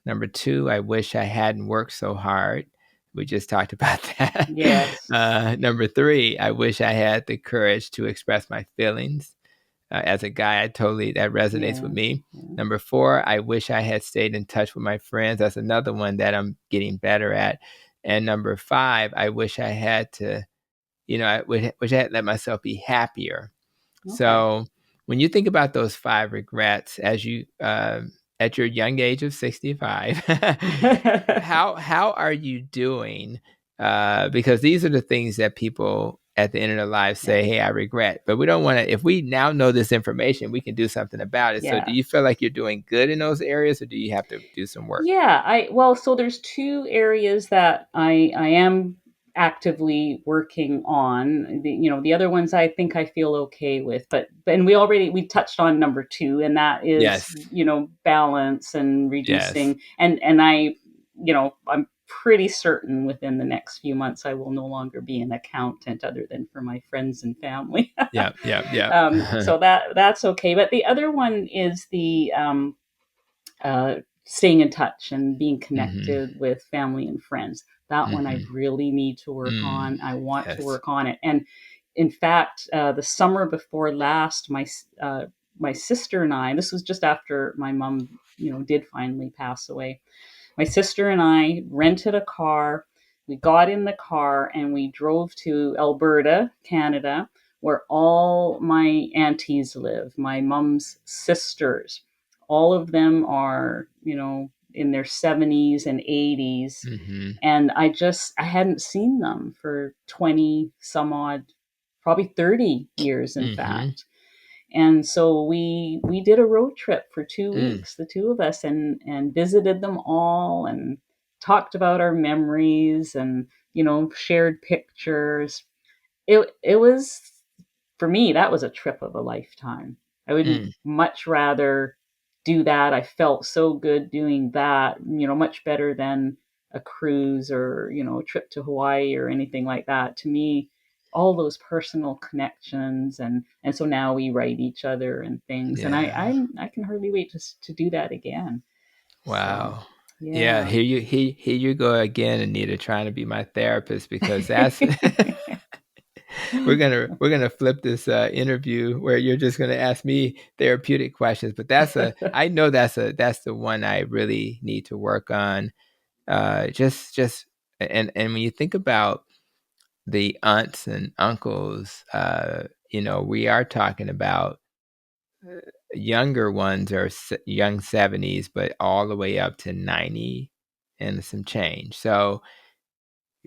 Number 2, I wish I hadn't worked so hard. We just talked about that. Yes. Number 3, I wish I had the courage to express my feelings. As a guy, that resonates with Yes. me. Yeah. Number 4, I wish I had stayed in touch with my friends. That's another one that I'm getting better at. And number 5, I wish I had to, I wish I had let myself be happier. Okay. So when you think about those 5 regrets, as you at your young age of 65, how are you doing? Because these are the things that people at the end of their lives say, Yes. "Hey, I regret." But we don't want to. If we now know this information, we can do something about it. So, do Yeah. you feel like you're doing good in those areas, or do you have to do some work? Yeah, so there's two areas that I am actively working on. The other ones I think I feel okay with, but and we touched on number two, and that is, Yes. balance and Yes. reducing, and I'm pretty certain within the next few months I will no longer be an accountant other than for my friends and family. Yeah. Yeah. Yeah. So that's okay. But the other one is the staying in touch and being hmm connected with family and friends. That one I hmm really need to work Mm. on. I want to Yes. work on it. And in fact, the summer before last, my sister and I. This was just after my mom, did finally pass away. My sister and I rented a car. We got in the car and we drove to Alberta, Canada, where all my aunties live, my mom's sisters. All of them are, in their 70s and 80s. hmm And I hadn't seen them for 20 some odd, probably 30 years, in hmm fact. And so we did a road trip for two Mm. weeks, the two of us, and visited them all and talked about our memories and shared pictures. It was, for me, that was a trip of a lifetime. I would Mm. much rather do that. I felt so good doing that, much better than a cruise or, a trip to Hawaii or anything like that. To me, all those personal connections, and so now we write each other and things, and Yeah. I can hardly wait to do that again. So Wow. Yeah, yeah. here you go again, Anita, trying to be my therapist, because that's we're gonna flip this interview where you're just gonna ask me therapeutic questions. But I know that's the one I really need to work on. Just and when you think about the aunts and uncles, we are talking about younger ones are young 70s, but all the way up to 90 and some change. So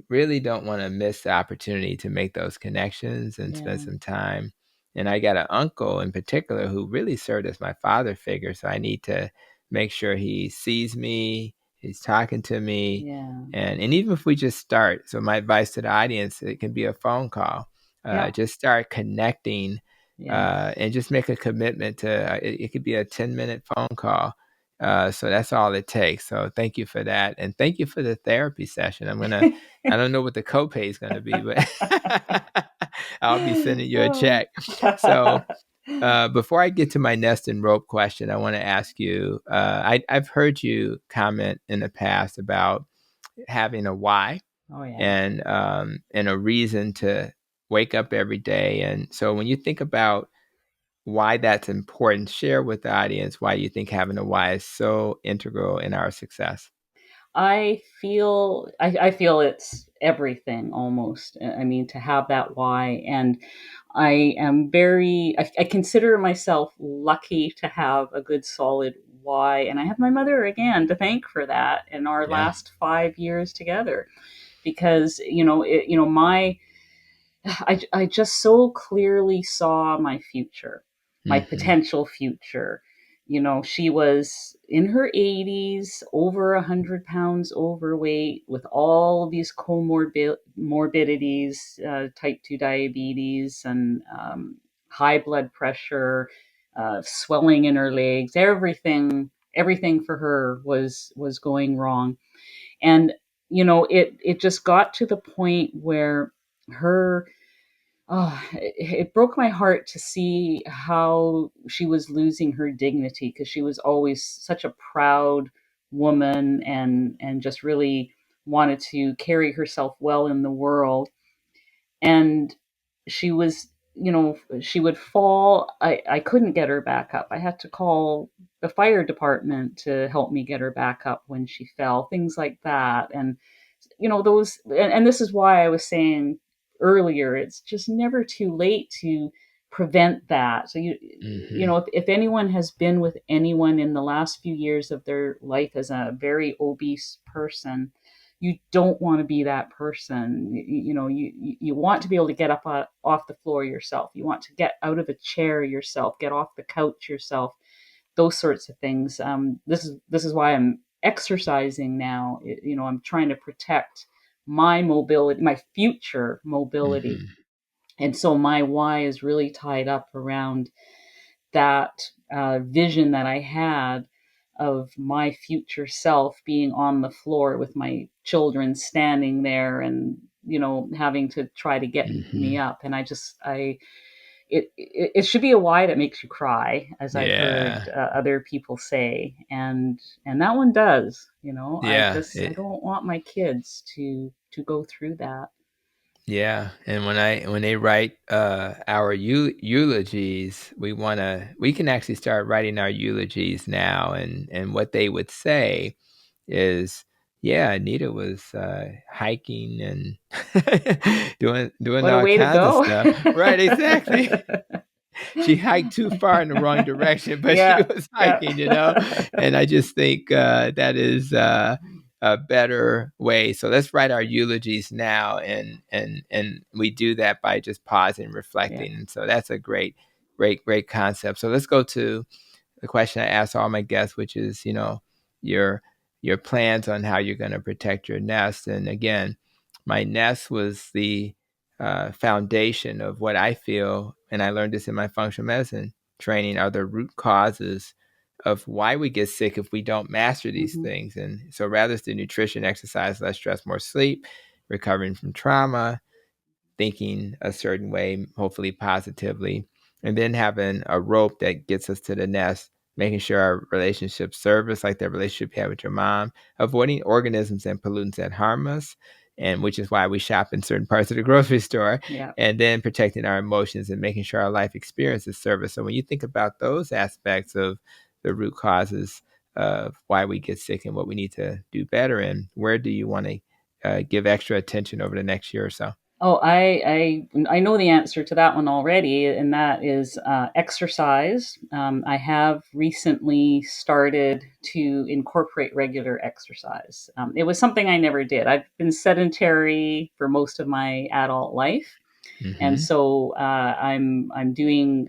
really don't want to miss the opportunity to make those connections and spend Yeah. some time. And I got an uncle in particular who really served as my father figure. So I need to make sure he sees me, he's talking to me. Yeah. And even if we just start, so my advice to the audience, it can be a phone call. Yeah. Just start connecting Yes. and just make a commitment to it could be a 10-minute phone call. So that's all it takes. So thank you for that. And thank you for the therapy session. I don't know what the copay is going to be, but I'll be sending you a Oh. check. So before I get to my nest and rope question, I want to ask you. I've heard you comment in the past about having a why Oh yeah. and a reason to wake up every day. And so when you think about why that's important, share with the audience why you think having a why is so integral in our success. I feel it's everything almost. I mean, to have that why, and I consider myself lucky to have a good solid why, and I have my mother again to thank for that in our Yeah. last 5 years together, because my I just so clearly saw my future, my hmm potential future. She was in her 80s, over 100 pounds overweight, with all of these comorbidities, type 2 diabetes, and high blood pressure, swelling in her legs. Everything for her was going wrong. And it just got to the point where her it broke my heart to see how she was losing her dignity, because she was always such a proud woman, and just really wanted to carry herself well in the world. And she was, she would fall. I couldn't get her back up. I had to call the fire department to help me get her back up when she fell, things like that. And those, and this is why I was saying earlier, it's just never too late to prevent that. So if anyone has been with anyone in the last few years of their life as a very obese person, you don't want to be that person. You want to be able to get up off the floor yourself. You want to get out of a chair yourself, get off the couch yourself, those sorts of things. This is why I'm exercising now. I'm trying to protect my mobility, my future mobility. Mm-hmm. And so my why is really tied up around that vision that I had of my future self being on the floor with my children standing there, and having to try to get me Mm-hmm. up. And it should be a why that makes you cry, as I've heard Yeah. other people say, and that one does. Yeah. I don't want my kids to go through that. Yeah, and when they write our eulogies, we can actually start writing our eulogies now, and what they would say is, yeah, Anita was hiking and doing What a all way to kinds of go. stuff. Right, exactly. She hiked too far in the wrong direction, but she Yeah, was yeah. hiking, and I just think that is a better way. So let's write our eulogies now, and we do that by just pausing, Yeah. reflecting. And so that's a great concept. So let's go to the question I ask all my guests, which is, your plans on how you're going to protect your nest. And again, my nest was the foundation of what I feel, and I learned this in my functional medicine training, are the root causes of why we get sick if we don't master these Hmm. things. And so rather it's the nutrition, exercise, less stress, more sleep, recovering from trauma, thinking a certain way, hopefully positively, and then having a rope that gets us to the nest, making sure our relationships serve us like that relationship you had with your mom, avoiding organisms and pollutants that harm us, and which is why we shop in certain parts of the grocery store, Yeah. and then protecting our emotions and making sure our life experiences serve us. So when you think about those aspects of the root causes of why we get sick and what we need to do better, and where do you want to give extra attention over the next year or so? Oh, I know the answer to that one already, and that is exercise. I have recently started to incorporate regular exercise. It was something I never did. I've been sedentary for most of my adult life, and Mm-hmm. so I'm doing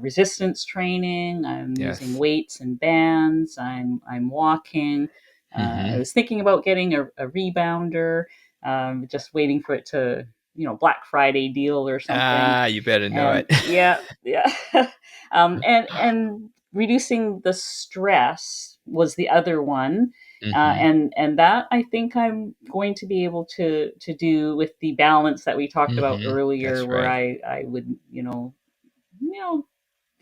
resistance training. I'm using Yes. weights and bands. I'm walking. I Mm-hmm. was thinking about getting a rebounder, just waiting for it to, Black Friday deal or something. Ah, you better know And it. yeah, yeah. And reducing the stress was the other one. Mm-hmm. And that I think I'm going to be able to do with the balance that we talked about Mm-hmm. earlier, That's where right. I would, you know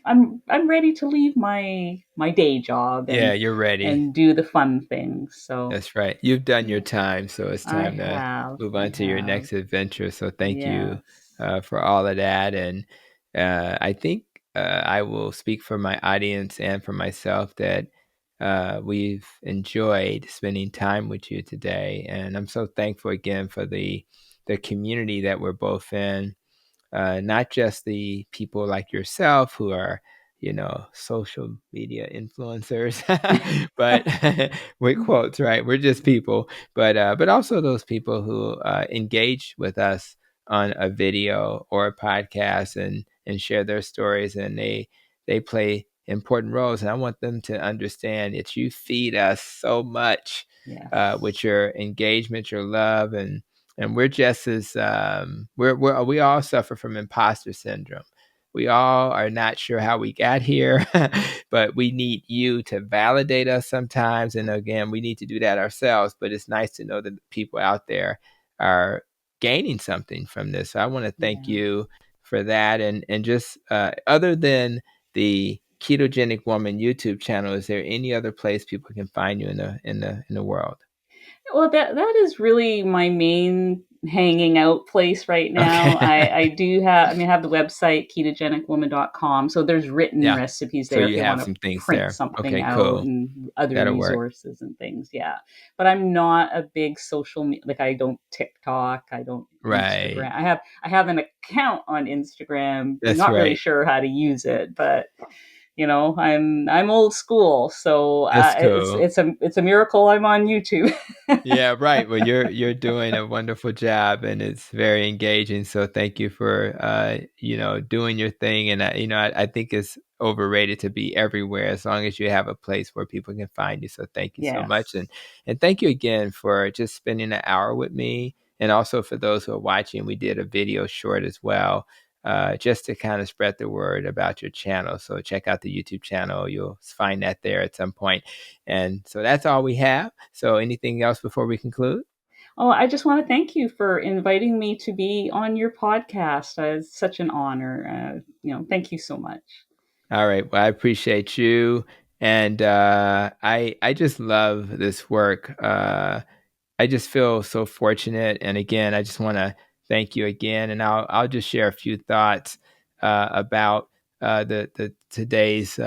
I'm ready to leave my day job Yeah, and you're ready. do the fun things. So That's right. You've done your yeah, time, so it's time to move I on to your have, next adventure. So thank you yes, for all of that. And I think I will speak for my audience and for myself that we've enjoyed spending time with you today. And I'm so thankful again for the community that we're both in. Not just the people like yourself who are, social media influencers, but with quotes, right? We're just people, but also those people who engage with us on a video or a podcast and share their stories, and they play important roles. And I want them to understand that you feed us so much yes, with your engagement, your love, and we're just as we all suffer from imposter syndrome. We all are not sure how we got here, but we need you to validate us sometimes. And again, we need to do that ourselves. But it's nice to know that people out there are gaining something from this. So I want to thank Yeah. you for that. And just other than the Ketogenic Woman YouTube channel, is there any other place people can find you in the world? Well, that is really my main hanging out place right now. I Okay. do have, I mean, I have the website ketogenicwoman.com. So there's written Yeah. recipes So there if you they have want to some things print there. something Okay, out cool. and other That'll work. resources and things. Yeah. But I'm not a big like I don't TikTok, I don't Right. Instagram. I have an account on Instagram, That's not really right. sure how to use it, but I'm old school, so That's it's cool. it's a miracle I'm on YouTube. Yeah, right. Well, you're doing a wonderful job, and it's very engaging. So thank you for doing your thing. And I think it's overrated to be everywhere as long as you have a place where people can find you. So thank you so much, Yes. and thank you again for just spending an hour with me, and also for those who are watching. We did a video short as well. Just to kind of spread the word about your channel. So check out the YouTube channel. You'll find that there at some point. And so that's all we have. So anything else before we conclude? Oh, I just want to thank you for inviting me to be on your podcast. It's such an honor. Thank you so much. All right. Well, I appreciate you. And I just love this work. I just feel so fortunate. And again, I just want to thank you again. And I'll just share a few thoughts about the today's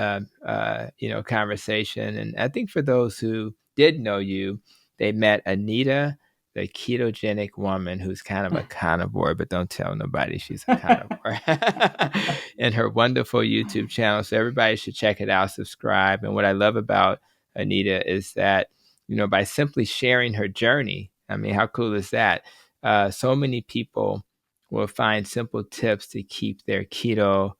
conversation. And I think for those who did know you, they met Anita, the ketogenic woman, who's kind of a carnivore, but don't tell nobody she's a carnivore, and her wonderful YouTube channel. So everybody should check it out, subscribe. And what I love about Anita is that by simply sharing her journey. I mean, how cool is that? So many people will find simple tips to keep their keto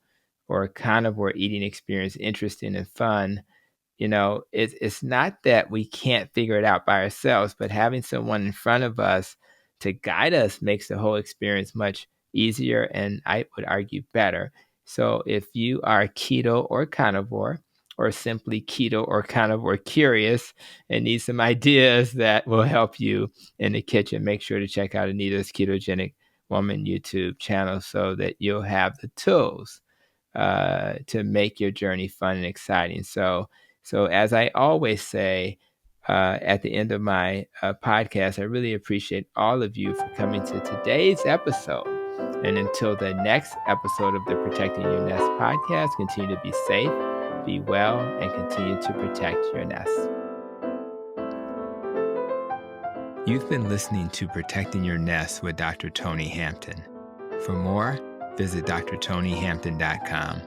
or carnivore eating experience interesting and fun. It's not that we can't figure it out by ourselves, but having someone in front of us to guide us makes the whole experience much easier and I would argue better. So if you are keto or carnivore, or simply keto or carnivore curious and need some ideas that will help you in the kitchen, make sure to check out Anita's Ketogenic Woman YouTube channel so that you'll have the tools to make your journey fun and exciting. So as I always say at the end of my podcast, I really appreciate all of you for coming to today's episode. And until the next episode of the Protecting Your Nest podcast, continue to be safe, be well, and continue to protect your nest. You've been listening to Protecting Your Nest with Dr. Tony Hampton. For more, visit drtonyhampton.com.